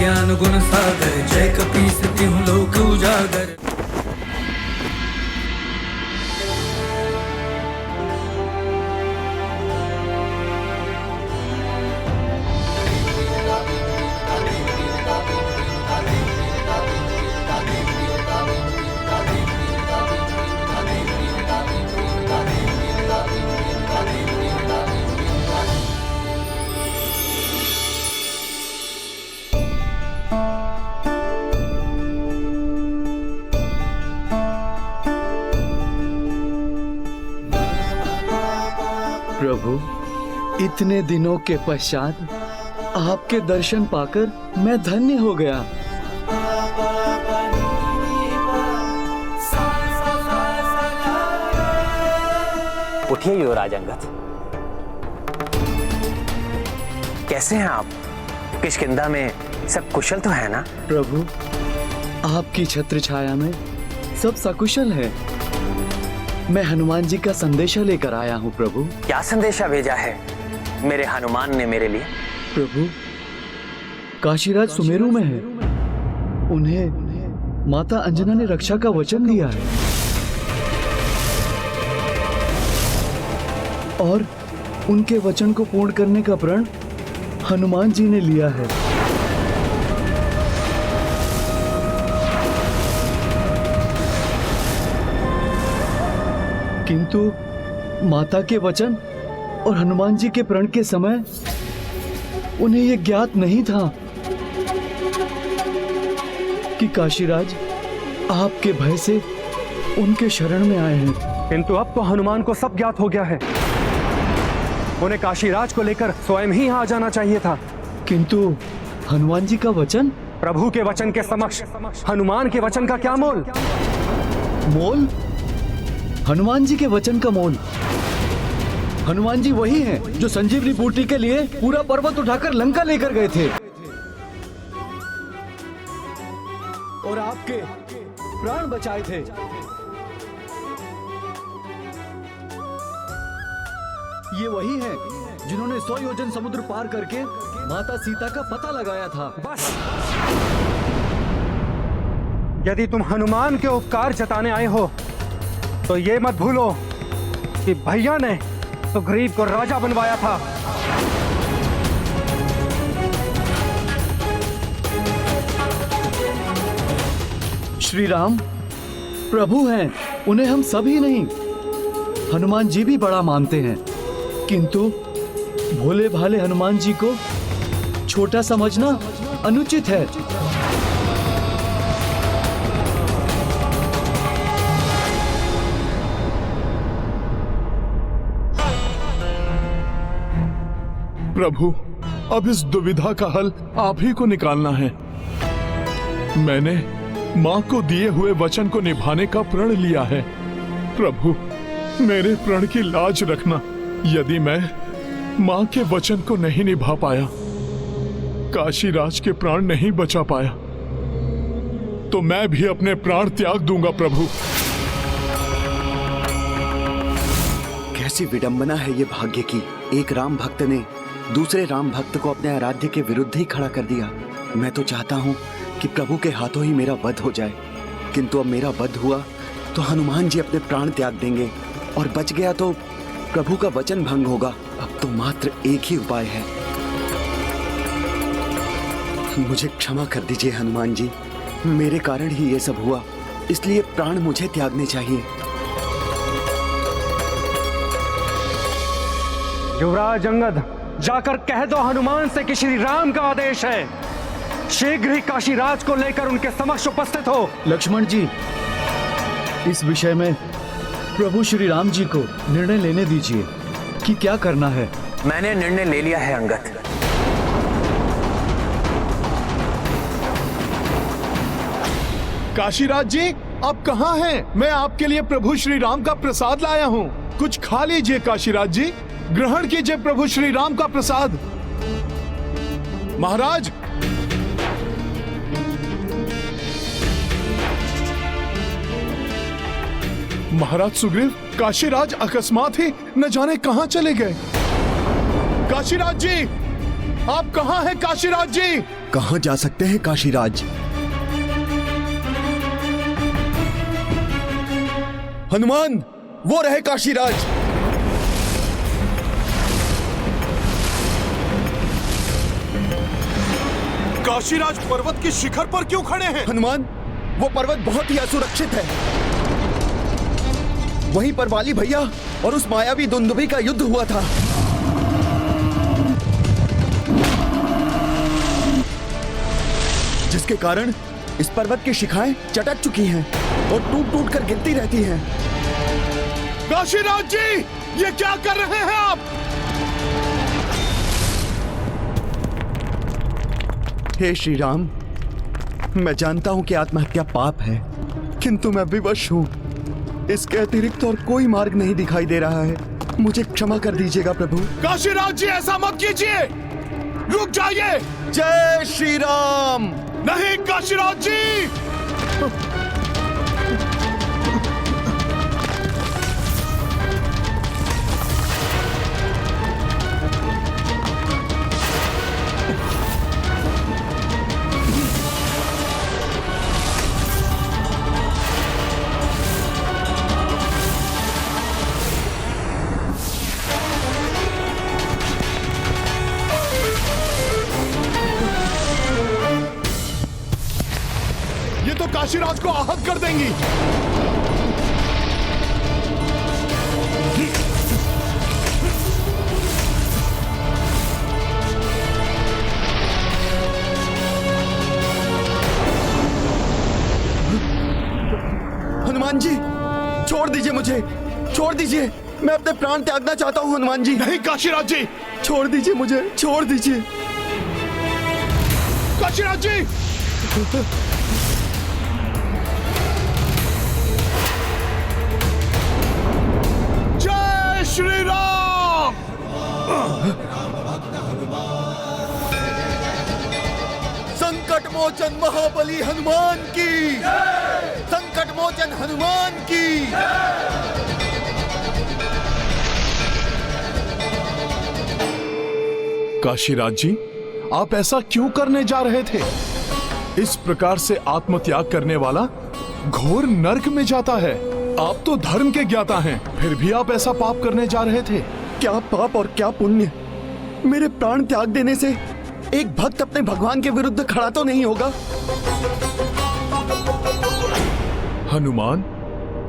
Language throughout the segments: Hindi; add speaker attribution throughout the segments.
Speaker 1: ज्ञान गुण सागर, जय कपीस तिहुँ लोक उजागर।
Speaker 2: प्रभु, इतने दिनों के पश्चात आपके दर्शन पाकर मैं धन्य हो गया।
Speaker 3: उठिए युवराज अंगद। कैसे हैं आप? किष्किंधा में सब कुशल तो है ना?
Speaker 2: प्रभु, आपकी छत्र छाया में सब सकुशल है। मैं हनुमान जी का संदेशा लेकर आया हूँ प्रभु।
Speaker 3: क्या संदेशा भेजा है मेरे हनुमान ने मेरे लिए?
Speaker 2: प्रभु, काशीराज सुमेरु में है। उन्हें माता अंजना ने रक्षा का वचन दिया है और उनके वचन को पूर्ण करने का प्रण हनुमान जी ने लिया है। किंतु माता के वचन और हनुमान जी के प्रण के समय उन्हें यह ज्ञात नहीं था कि काशीराज आपके भय से उनके शरण में आए हैं।
Speaker 4: किंतु अब तो हनुमान को सब ज्ञात हो गया है। उन्हें काशीराज को लेकर स्वयं ही यहाँ आ जाना चाहिए था।
Speaker 2: किंतु हनुमान जी का वचन?
Speaker 4: प्रभु के वचन के समक्ष हनुमान के वचन का क्या मोल?
Speaker 2: मोल? हनुमान जी के वचन का मोल? हनुमान जी वही हैं जो संजीवनी बूटी के लिए पूरा पर्वत उठाकर लंका लेकर गए थे और आपके प्राण बचाए थे। ये वही हैं जिन्होंने 100 योजन समुद्र पार करके माता सीता का पता लगाया था।
Speaker 4: बस, यदि तुम हनुमान के उपकार जताने आए हो तो ये मत भूलो कि भैया ने सुग्रीव को राजा बनवाया था।
Speaker 2: श्री राम प्रभु हैं, उन्हें हम सभी नहीं, हनुमान जी भी बड़ा मानते हैं। किंतु भोले भाले हनुमान जी को छोटा समझना अनुचित है।
Speaker 5: प्रभु, अब इस दुविधा का हल आप ही को निकालना है। मैंने माँ को दिए हुए वचन को निभाने का प्रण लिया है। प्रभु, मेरे प्रण की लाज रखना। यदि मैं माँ के वचन को नहीं निभा पाया, काशीराज के प्राण नहीं बचा पाया, तो मैं भी अपने प्राण त्याग दूंगा। प्रभु,
Speaker 6: कैसी विडंबना है ये भाग्य की। एक राम भक्त ने दूसरे राम भक्त को अपने आराध्य के विरुद्ध ही खड़ा कर दिया। मैं तो चाहता हूँ कि प्रभु के हाथों ही मेरा वध हो जाए, किंतु अब मेरा वध हुआ तो हनुमान जी अपने प्राण त्याग देंगे और बच गया तो प्रभु का वचन भंग होगा। अब तो मात्र एक ही उपाय है। मुझे क्षमा कर दीजिए हनुमान जी, मेरे कारण ही ये सब हुआ, इसलिए प्राण मुझे त्यागने चाहिए।
Speaker 4: युवराज अंगद, जाकर कह दो हनुमान से कि श्री राम का आदेश है, शीघ्र ही काशीराज को लेकर उनके समक्ष उपस्थित हो।
Speaker 2: लक्ष्मण जी, इस विषय में प्रभु श्री राम जी को निर्णय लेने दीजिए कि क्या करना है।
Speaker 3: मैंने निर्णय ले लिया है अंगद।
Speaker 5: काशीराज जी, आप कहाँ हैं? मैं आपके लिए प्रभु श्री राम का प्रसाद लाया हूँ। कुछ खा लीजिए काशीराज जी, ग्रहण कीजिए प्रभु श्री राम का प्रसाद। महाराज, महाराज सुग्रीव, काशीराज अकस्मात ही न जाने कहां चले गए। काशीराज जी, आप कहाँ हैं काशीराज जी?
Speaker 6: कहाँ जा सकते हैं काशीराज? हनुमान, वो रहे काशीराज।
Speaker 5: काशीराज पर्वत की शिखर पर क्यों खड़े हैं?
Speaker 6: हनुमान, वो पर्वत बहुत ही असुरक्षित है। वहीं पर वाली भैया और उस मायावी दुंदुभी का युद्ध हुआ था। जिसके कारण इस पर्वत की शिखाएं चटक चुकी हैं और टूट टूट कर गिरती रहती हैं।
Speaker 5: काशीराज जी, ये क्या कर रहे हैं आप?
Speaker 6: हे श्री राम, मैं जानता हूं कि आत्महत्या पाप है, किंतु मैं विवश हूं। इसके अतिरिक्त और कोई मार्ग नहीं दिखाई दे रहा है। मुझे क्षमा कर दीजिएगा प्रभु।
Speaker 5: काशीराज जी, ऐसा मत कीजिए, रुक जाइए।
Speaker 6: जय श्री राम।
Speaker 5: नहीं काशीराज जी, ये तो काशीराज को आहत कर देंगी।
Speaker 6: हनुमान जी, छोड़ दीजिए मुझे, छोड़ दीजिए। मैं अपने प्राण त्यागना चाहता हूं हनुमान जी।
Speaker 5: नहीं काशीराज जी,
Speaker 6: छोड़ दीजिए मुझे, छोड़ दीजिए।
Speaker 5: काशीराज जी, जय श्री राम।
Speaker 6: संकट मोचन महाबली हनुमान की, संकट मोचन हनुमान की।
Speaker 5: काशीराज जी, आप ऐसा क्यों करने जा रहे थे? इस प्रकार से आत्मत्याग करने वाला घोर नरक में जाता है। आप तो धर्म के ज्ञाता हैं, फिर भी आप ऐसा पाप करने जा रहे थे।
Speaker 6: क्या पाप और क्या पुण्य। मेरे प्राण त्याग देने से एक भक्त अपने भगवान के विरुद्ध खड़ा तो नहीं होगा।
Speaker 5: हनुमान,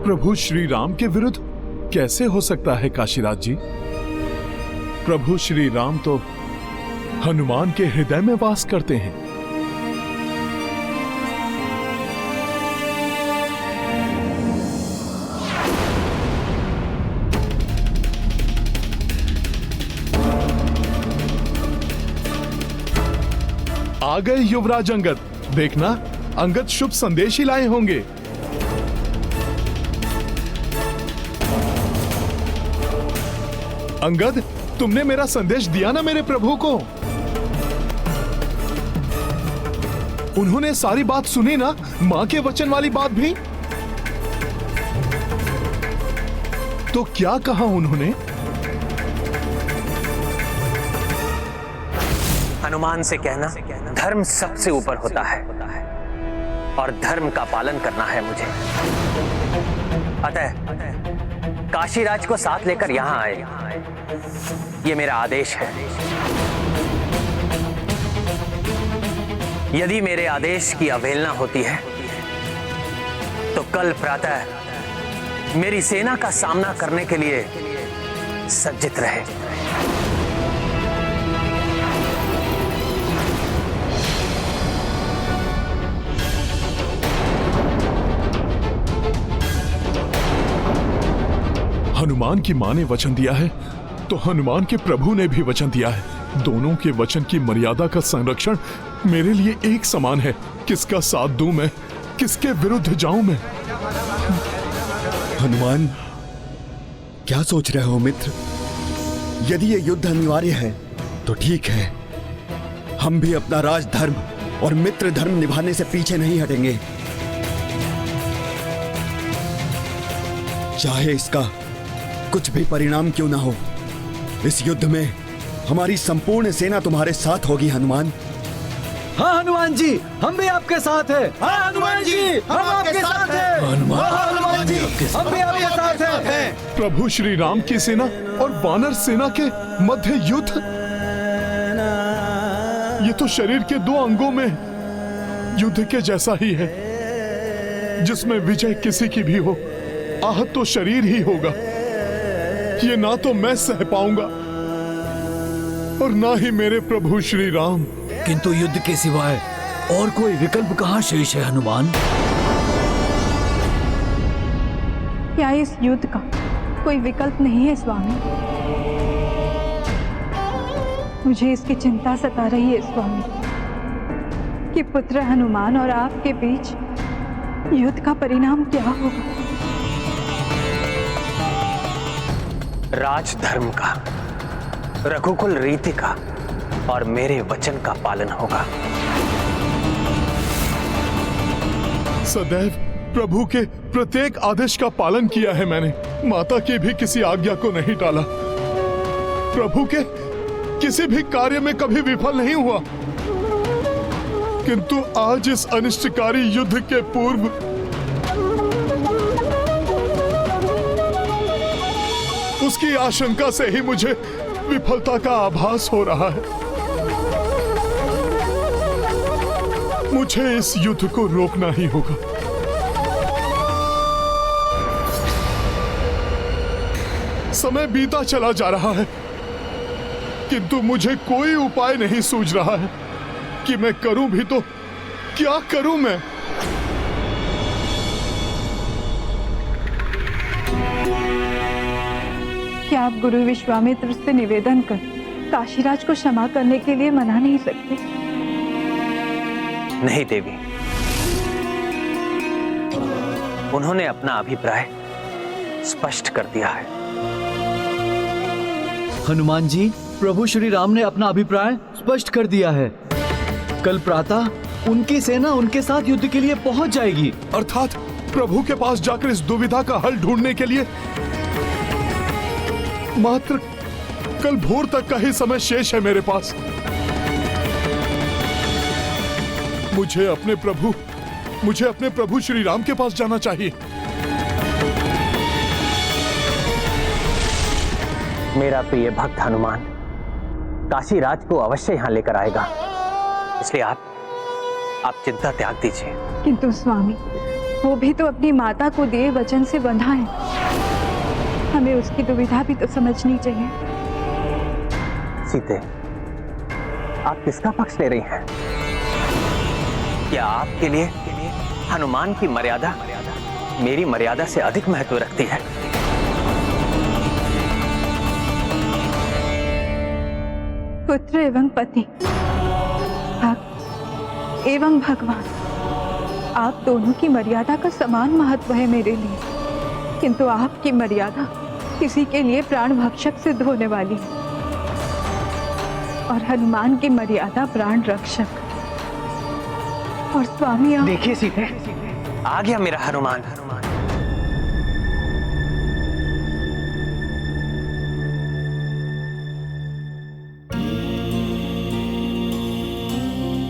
Speaker 5: प्रभु श्री राम के विरुद्ध कैसे हो सकता है काशीराज जी? प्रभु श्री राम तो हनुमान के हृदय में वास करते हैं। आ गए युवराज अंगद। देखना, अंगद शुभ संदेश ही लाए होंगे। अंगद, तुमने मेरा संदेश दिया ना मेरे प्रभु को? उन्होंने सारी बात सुनी ना, मां के वचन वाली बात भी? तो क्या कहा उन्होंने?
Speaker 3: हनुमान से कहना धर्म सबसे ऊपर होता है और धर्म का पालन करना है मुझे। अतः काशीराज को साथ लेकर यहां आए, ये मेरा आदेश है। यदि मेरे आदेश की अवहेलना होती है तो कल प्रातः मेरी सेना का सामना करने के लिए सज्जित रहे।
Speaker 5: हनुमान की मां ने वचन दिया है तो हनुमान के प्रभु ने भी वचन दिया है। दोनों के वचन की मर्यादा का संरक्षण मेरे लिए एक समान है। किसका साथ दूं मैं, किसके विरुद्ध जाऊं मैं?
Speaker 6: हनुमान, क्या सोच रहे हो मित्र? यदि ये युद्ध अनिवार्य है तो ठीक है, हम भी अपना राजधर्म और मित्र धर्म निभाने से पीछे नहीं हटेंगे। चाहे इसका कुछ भी परिणाम क्यों ना हो, इस युद्ध में हमारी संपूर्ण सेना तुम्हारे साथ होगी हनुमान।
Speaker 2: हाँ हनुमान जी, हम भी आपके साथ हैं। हाँ हनुमान जी, हम आपके साथ हैं। हनुमान जी, हम भी आपके साथ हैं।
Speaker 5: प्रभु श्री राम की सेना और वानर सेना के मध्य युद्ध, ये तो शरीर के दो अंगों में युद्ध के जैसा ही है, जिसमें विजय किसी की भी हो, आहत तो शरीर ही होगा। ये ना तो मैं सह पाऊंगा और ना ही मेरे प्रभु श्री राम।
Speaker 2: किंतु युद्ध के सिवाय और कोई विकल्प कहाँ शेष है हनुमान?
Speaker 7: क्या इस युद्ध का कोई विकल्प नहीं है स्वामी? मुझे इसकी चिंता सता रही है स्वामी कि पुत्र हनुमान और आपके बीच युद्ध का परिणाम क्या होगा।
Speaker 3: राजधर्म का, रघुकुल रीति का और मेरे वचन का पालन होगा।
Speaker 5: सदैव प्रभु के प्रत्येक आदेश का पालन किया है मैंने। माता की भी किसी आज्ञा को नहीं टाला। प्रभु के किसी भी कार्य में कभी विफल नहीं हुआ। किंतु आज इस अनिष्टकारी युद्ध के पूर्व उसकी आशंका से ही मुझे विफलता का आभास हो रहा है। मुझे इस युद्ध को रोकना ही होगा। समय बीता चला जा रहा है, किंतु मुझे कोई उपाय नहीं सूझ रहा है कि मैं करूं भी तो क्या करूं मैं।
Speaker 7: क्या आप गुरु विश्वामित्र से निवेदन कर काशीराज को क्षमा करने के लिए मना नहीं सकते?
Speaker 3: नहीं देवी, उन्होंने अपना अभिप्राय स्पष्ट कर दिया है।
Speaker 2: हनुमान जी, प्रभु श्री राम ने अपना अभिप्राय स्पष्ट कर दिया है। कल प्रातः उनकी सेना उनके साथ युद्ध के लिए पहुंच जाएगी।
Speaker 5: अर्थात प्रभु के पास जाकर इस दुविधा का हल ढूंढने के लिए मात्र कल भोर तक का ही समय शेष है मेरे पास। मुझे अपने प्रभु श्री राम के पास जाना चाहिए।
Speaker 3: मेरा प्रिय भक्त हनुमान काशीराज को अवश्य यहां लेकर आएगा, इसलिए आप चिंता त्याग दीजिए।
Speaker 7: किंतु स्वामी, वो भी तो अपनी माता को दिए वचन से बंधा है। हमें उसकी दुविधा भी तो समझनी चाहिए।
Speaker 3: सीते, आप किसका पक्ष ले रही हैं? क्या आपके लिए हनुमान की मर्यादा मेरी मर्यादा से अधिक महत्व रखती है?
Speaker 7: पुत्र एवं पति, भक्त एवं भगवान, आप दोनों की मर्यादा का समान महत्व है मेरे लिए। किंतु आपकी मर्यादा किसी के लिए प्राण भक्षक सिद्ध होने वाली है और हनुमान की मर्यादा प्राण रक्षक। और स्वामी, आप
Speaker 3: देखिए सीते, आ गया मेरा हनुमान।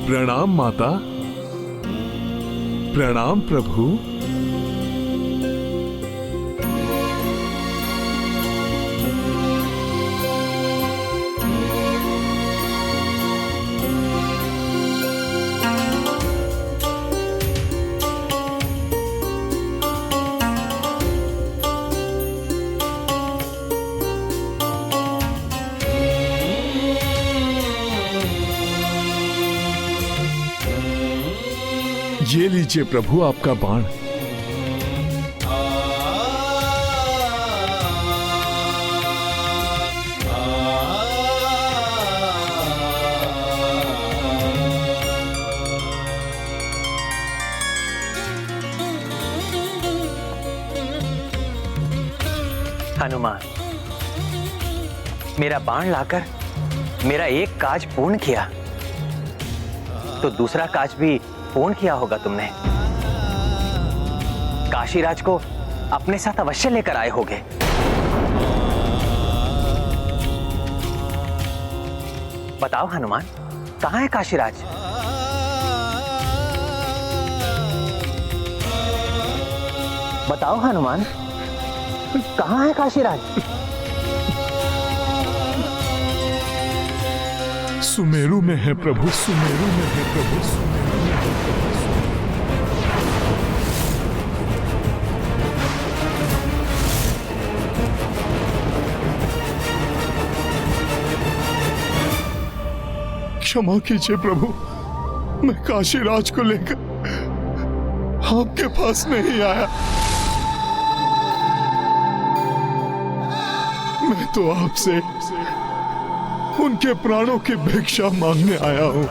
Speaker 5: प्रणाम माता, प्रणाम प्रभु। ये लीजिए प्रभु आपका बाण।
Speaker 3: हनुमान, मेरा बाण लाकर मेरा एक काज पूर्ण किया, तो दूसरा काज भी पूर्ण किया होगा तुमने। काशीराज को अपने साथ अवश्य लेकर आए होगे। बताओ हनुमान, कहाँ है काशीराज? बताओ हनुमान, कहाँ है काशीराज?
Speaker 5: सुमेरु में है प्रभु, सुमेरु में है प्रभु, सुमेरु में है प्रभु। क्षमा कीजिए प्रभु, मैं काशीराज को लेकर आपके पास नहीं आया। मैं तो आपसे उनके प्राणों की भिक्षा मांगने आया हूं।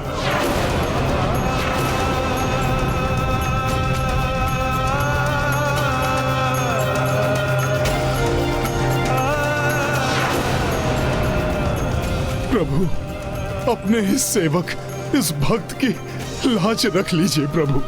Speaker 5: प्रभु, अपने इस सेवक, इस भक्त की लाज रख लीजिए प्रभु।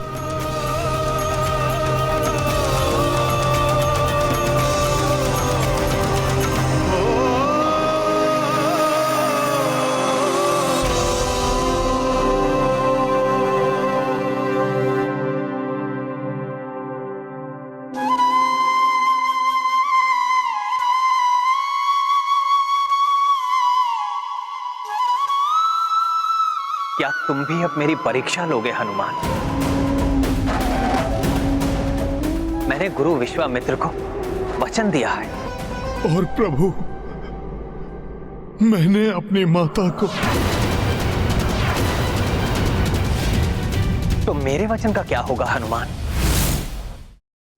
Speaker 3: क्या तुम भी अब मेरी परीक्षा लोगे हनुमान? मैंने गुरु विश्वामित्र को वचन दिया है।
Speaker 5: और प्रभु, मैंने अपनी माता को।
Speaker 3: तो मेरे वचन का क्या होगा हनुमान?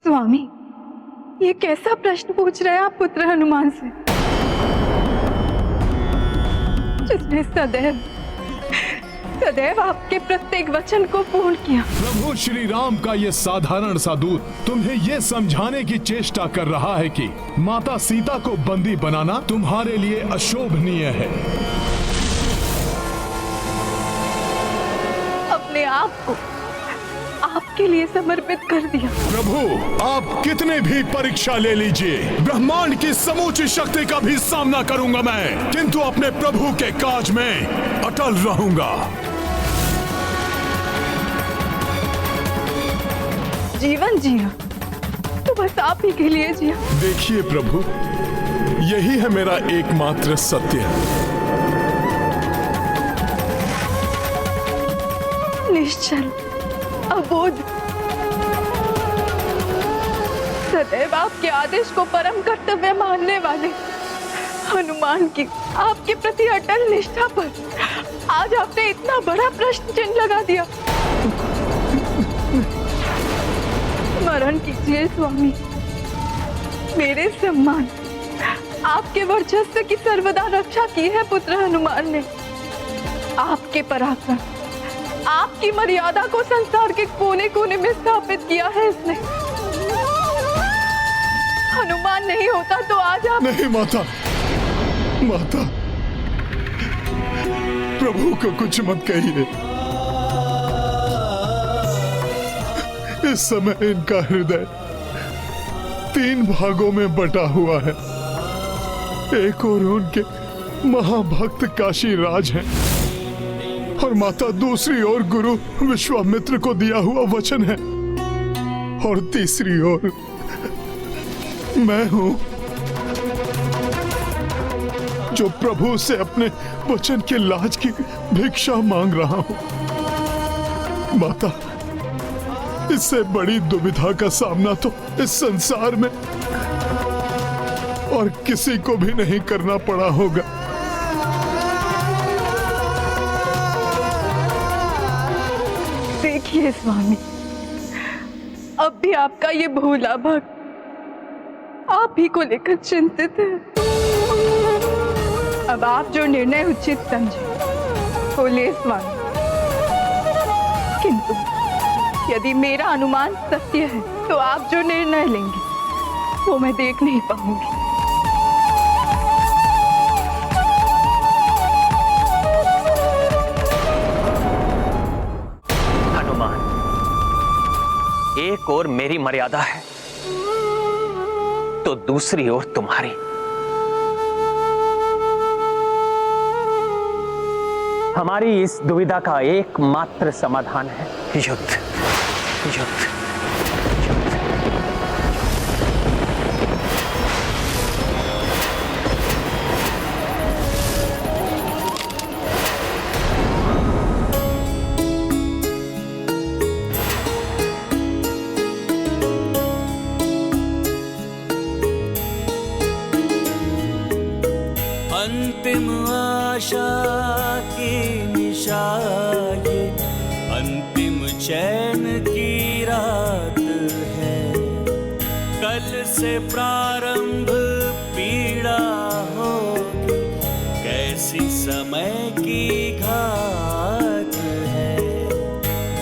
Speaker 7: स्वामी, ये कैसा प्रश्न पूछ रहे हैं आप पुत्र हनुमान से, जिसने सदैव आपके प्रत्येक वचन को पूर्ण किया।
Speaker 5: प्रभु श्री राम का ये साधारण सा दूत तुम्हें ये समझाने की चेष्टा कर रहा है कि माता सीता को बंदी बनाना तुम्हारे लिए अशोभनीय है।
Speaker 7: अपने आप को आपके लिए समर्पित कर दिया।
Speaker 5: प्रभु, आप कितने भी परीक्षा ले लीजिए, ब्रह्मांड की समूची शक्ति का भी सामना करूंगा मैं, किंतु अपने प्रभु के काज में अटल रहूंगा।
Speaker 7: जीवन जिया तो बस आप ही के लिए जिया।
Speaker 5: देखिए प्रभु, यही है मेरा एकमात्र सत्य।
Speaker 7: निश्चल, अबोध, सदैव आपके आदेश को परम कर्तव्य मानने वाले हनुमान की आपके प्रति अटल निष्ठा पर आज आपने इतना बड़ा प्रश्न चिन्ह लगा दिया। स्मरण कीजिए स्वामी, मेरे सम्मान, आपके वर्चस्व की सर्वदा रक्षा की है पुत्र हनुमान ने। आपके पराक्रम, आपकी मर्यादा को संसार के कोने कोने में स्थापित किया है इसने। हनुमान नहीं होता तो आज आप।
Speaker 5: नहीं माता, माता, प्रभु को कुछ मत कहिए। इस समय इनका हृदय 3 भागों में बटा हुआ है। एक और उनके महाभक्त काशीराज हैं और माता दूसरी ओर गुरु विश्वामित्र को दिया हुआ वचन है, और तीसरी ओर मैं हूं जो प्रभु से अपने वचन की लाज की भिक्षा मांग रहा हूं। माता, इससे बड़ी दुविधा का सामना तो इस संसार में और किसी को भी नहीं करना पड़ा होगा।
Speaker 7: देखिए स्वामी, अब भी आपका ये भोला भक्त आप ही को लेकर चिंतित है। अब आप जो निर्णय उचित समझे वो ले स्वामी, किंतु यदि मेरा अनुमान सत्य है तो आप जो निर्णय लेंगे वो मैं देख नहीं पाऊंगी।
Speaker 3: हनुमान, एक ओर मेरी मर्यादा है तो दूसरी ओर तुम्हारी। हमारी इस दुविधा का एकमात्र समाधान है युद्ध। युद्ध।
Speaker 1: अंतिम आशा की निशा ये, अंतिम चैन की रात है। कल से प्रारंभ पीड़ा होगी, कैसी समय की घात है।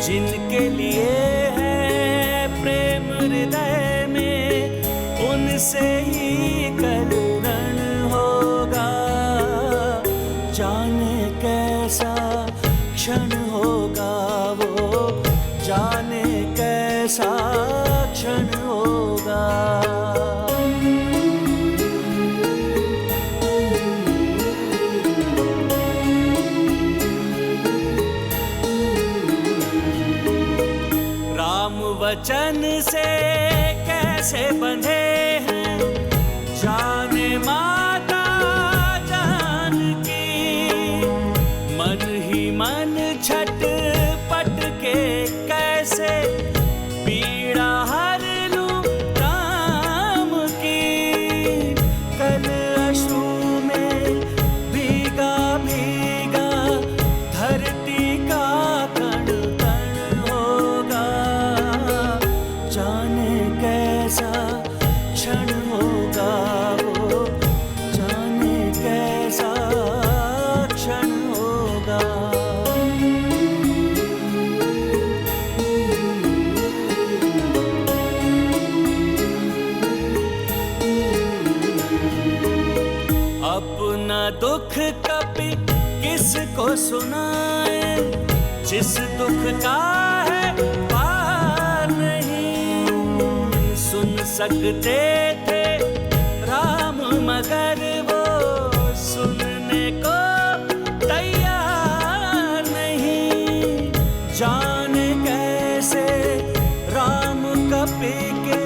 Speaker 1: जिनके लिए है प्रेम हृदय में, उनसे ही कल रण होगा। जाने कैसा क्षण होगा वो, जाने कैसा क्षण होगा। राम वचन से कैसे बंधे हैं, जाने माता जानकी। मन ही मन छटपट के कैसे पीड़ा हर लूं राम की। कल अश्रु में भीगा भीगा धरती का कण कण होगा। जाने कैसा क्षण होगा वो, जाने कैसा क्षण होगा। अपना दुख कभी किसको सुनाए, जिस दुख का है पार नहीं। सुन सकते थे राम मगर वो सुनने को तैयार नहीं। जाने कैसे राम कपि के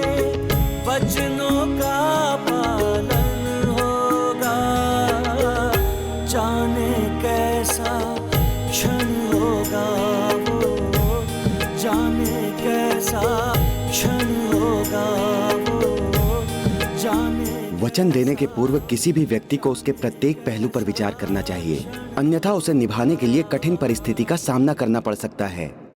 Speaker 1: वचनों का पालन होगा। जाने कैसा क्षण होगा वो, जाने कैसा क्षण होगा वो, जाने।
Speaker 6: वचन देने के पूर्व किसी भी व्यक्ति को उसके प्रत्येक पहलू पर विचार करना चाहिए, अन्यथा उसे निभाने के लिए कठिन परिस्थिति का सामना करना पड़ सकता है।